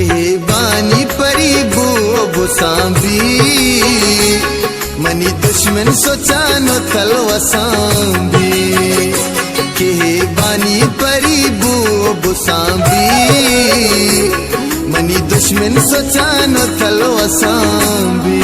के बानी परी बो बुसांबी मनी दुश्मन सोचानो तलवा सांबी के बानी परी बो बुसांबी मनी दुश्मन सोचानो तलवा सांबी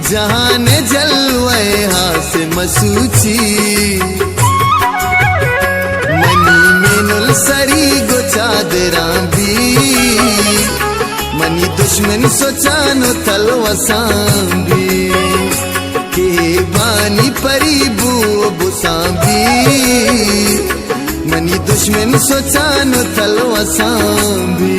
जहान जलवे हास मसूची मनी मेनुल सरी गो चादरांबी मनी दुश्मन सोचानो तलवा सांबी के बानी परी बो बुसांबी मनी दुश्मन सोचानो तलवा सांबी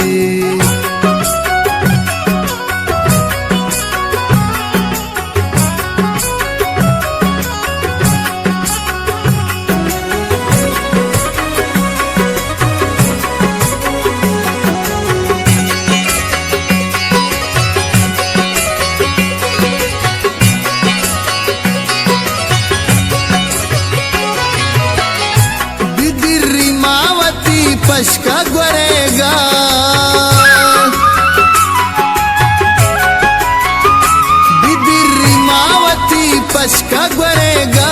पशका गुरेगा बिदिरी मावती पशका गुरेगा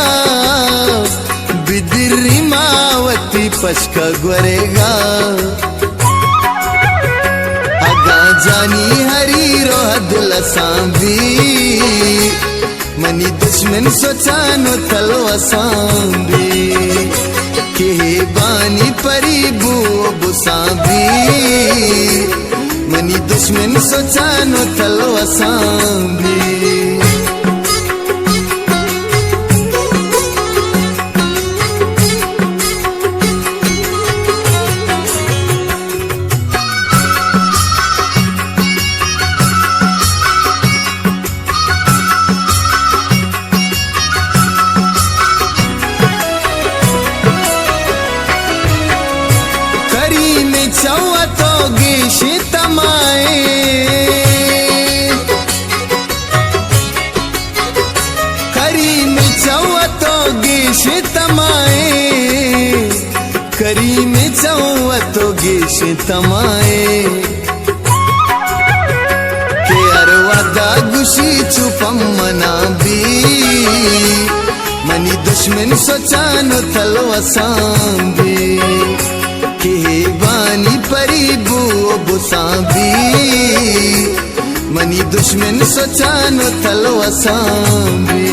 बिदिरी मावती पशका गुरेगा अगा जानी हरी रोहदुल सांबी मनी दुश्मन सोचानो तलवा सांबी के बानी परी बो बुसांबी मनी दुश्मन सोचानो तलवा सांबी चौतो गेश तमाए करी में चौतो गेश तमाए करी में चौतो गेश तमाए के अरवादा गुशी चुपम मनाबी मनी दुश्मन सोचानो तलवा सांबी के बानी परी बो बुसांबी मनी दुश्मन सोचानो तलवा सांबी